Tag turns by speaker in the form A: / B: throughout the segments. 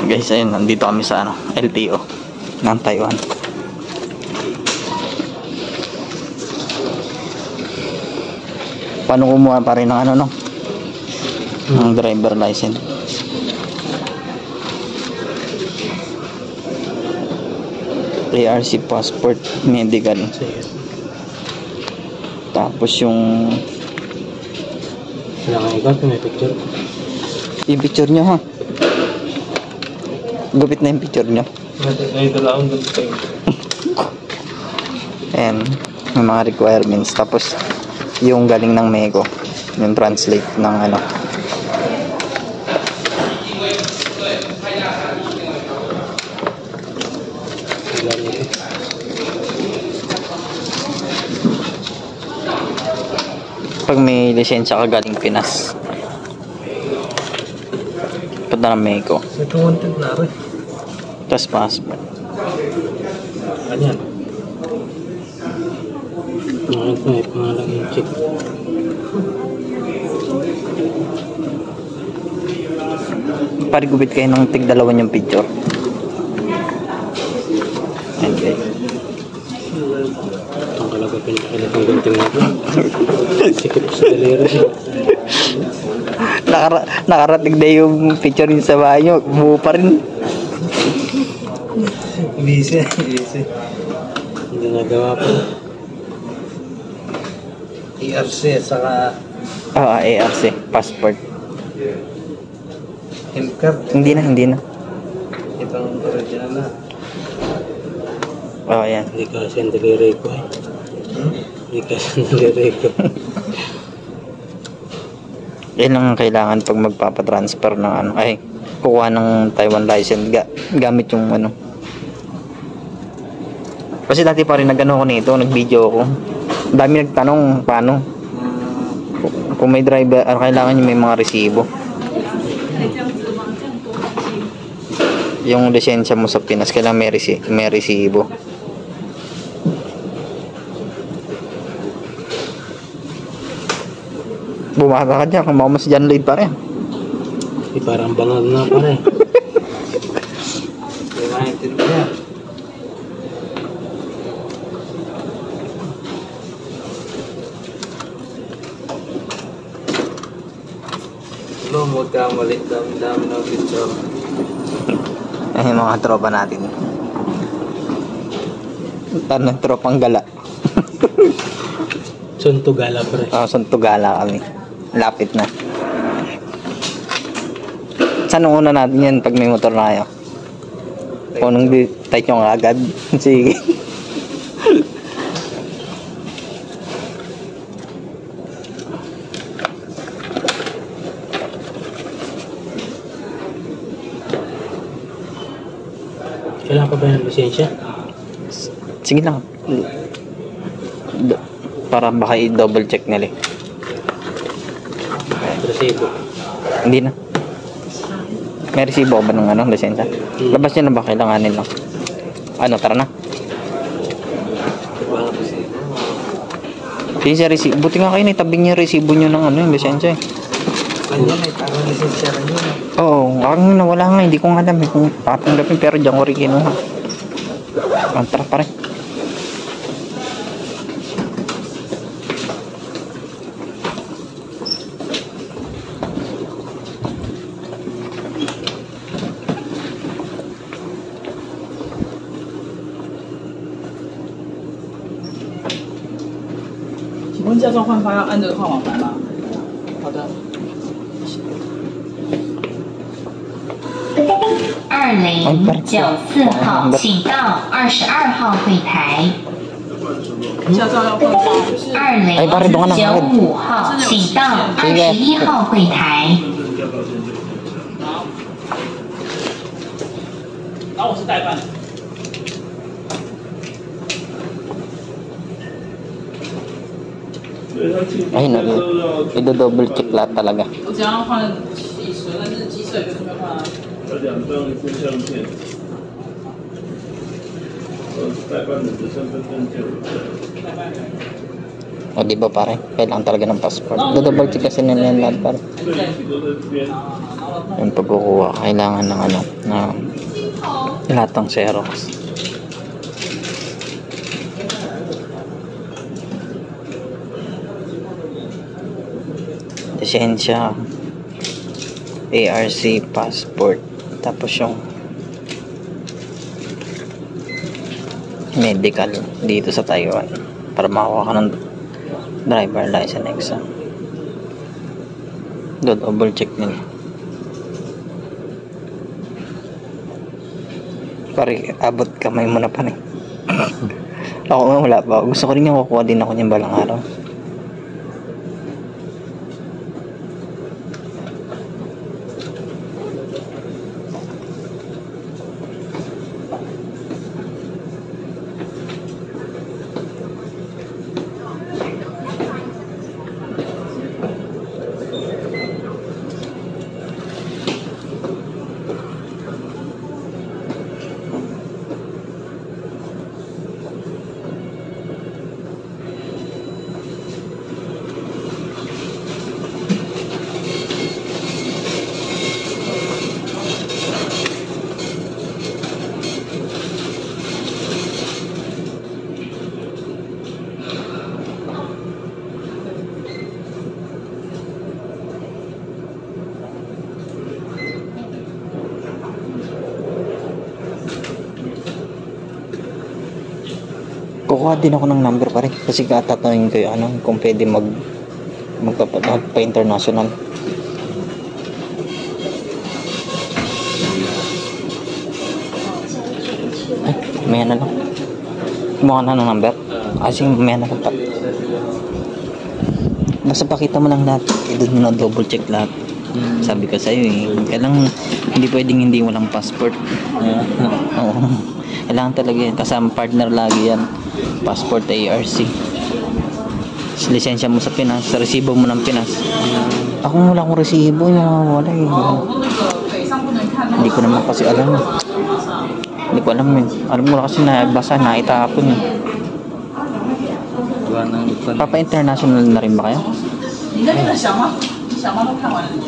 A: Guys, ayun, nandito kami sa ano, LTO ng Taiwan. Paano kumuha pa rin ng ano, no? Ng driver license. ARC passport, medical. Tapos yung
B: kailangan ikaw, may picture.
A: yung picture nyo, ha? Gupit na yung picture nyo.
B: Ay, dalawang gupit kayo.
A: Ayan, may mga requirements. Tapos yung galing ng Mego, yung translate ng ano. Pag may lisensya ka galing Pinas, punta ng Mego.
B: Ito wanted na rin.
A: Tapos passport.
B: Ano yan? Ito may pangalang yung check.
A: Parigubit kayo ng tig-dalawan yung picture. Okay.
B: Ang kalaga pinakilit ang gunting natin. Sikip sa daliri.
A: Nakarating na yung picture niyo sa bahay nyo. Buo pa rin.
B: Busy. Hindi nagawa pa. ARC saka
A: ARC, passport.
B: MCAP.
A: Hindi na.
B: Itong original na.
A: Yan.
B: Hindi ka send daliri ko eh. Hindi ka send daliri ko.
A: Yan ang kailangan pag magpapatransfer ng ano. Ay, kukuha ng Taiwan license gamit yung ano. Kasi dati pa rin nag-ano ko nito, nag-video ako. Dami nagtanong paano. Kung may driver, kailangan nyo may mga resibo. Yung lisensya mo sa Pinas, kailangan may resibo. Bumata ka dyan, kung mas John Lloyd pa rin.
B: Parang bangag na pa rin. United niya. Lumod ka, malit dami na picture.
A: Yung mga tropa natin. Tanong tropang gala.
B: Suntugala pa rin.
A: Suntugala kami. Lapit na. Saan una natin yan pag may motor na kayo? Kung nung tight nyo agad. Sige.
B: Kailangan pa ba ng lisensya?
A: Sige lang. Para baka i-double check nila eh.
B: Resibo.
A: Hindi na. May resibo ba ng ano, lisensya? Labas nyo na ba? Kailanganin lang. Ano, tara na. Sige sa resibo. Buti nga kayo, itabing nyo yung resibo nyo ng ano, yung lisensya eh.
B: Kanya may parang lisensya rin yun.
A: Oo, akong nawala nga. Hindi ko nga alam eh kung tatanggapin, pero dyan ko rin kinuha. Tara pa rin.
C: 请问驾照换发要按这个号码牌吗？好的。
D: 2094号，请到22号柜台。
C: 驾照要换发。
D: 2095号，请到21号柜台。
C: 好。然后我是代办。
A: Ayun na, i-double check lahat talaga.
C: 我只要换机车，但是机车也顺便换啊。
E: 有2张一副相片，代办的身份证件。
A: O di ba pare? Kailangan talaga ng passport. I-double check kasi nila yan lahat pare.
E: 对，都在这边。
A: Yung pagkukuha, kailangan ng ano, na lahat ng Xerox. Lisensya, ARC, passport, tapos yung medical dito sa Taiwan para makakuha ka ng driver license exam. Double check nila. Pare, abot kamay mo na pa rin. Ako nga wala pa. Gusto ko rin yung kukuha din ako niyang balang araw. Kukuha din ako ng number pa rin kasi tatanungin ko yung ano, kung pwede magpa-international. Ay, may na lang. Kumuha na ng number. Kasi may na lang pa. Basta pakita mo lang lahat. Doon mo na double check lahat. Sabi ko sa'yo kailangan hindi pwedeng hindi walang passport. Oo. Kailangan talaga yan. Kasama partner lagi yan. Passport, ARC. Lisensya mo sa Pinas. Sa resibo mo ng Pinas. Ako wala akong resibo. Wala Hindi ko naman kasi alam. Hindi ko alam Alam mo kasi basa na itapon Papa-international na rin ba kayo?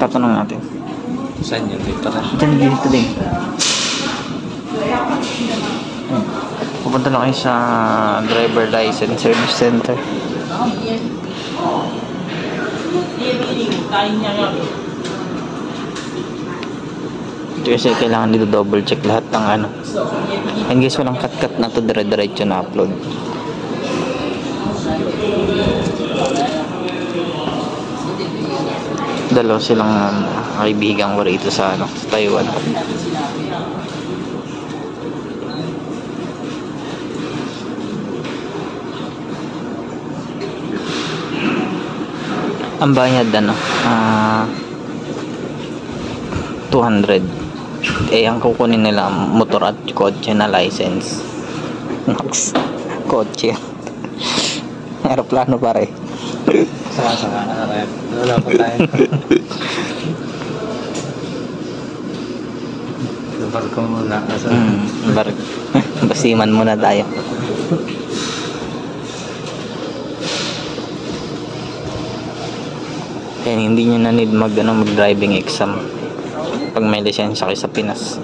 A: Tatanong natin.
B: Saan yun? Dito na.
A: Dito din. Pupunta na kayo sa driver license service center. Ito kasi kailangan dito double check lahat ng ano. And guys, walang cut-cut na to, dire-diretso na upload. Dalawa silang kaibigan ko rito sa ano, sa Taiwan. Ang bayad ano 200. Ang kukunin nila motor at kotse na license. Kotse. Aeroplano pare.
B: Saka na rin. Wala pa tayo. Barko muna.
A: Basiman muna tayo. Kaya hindi nyo na need mag-driving exam pag may lisensya kayo sa Pinas.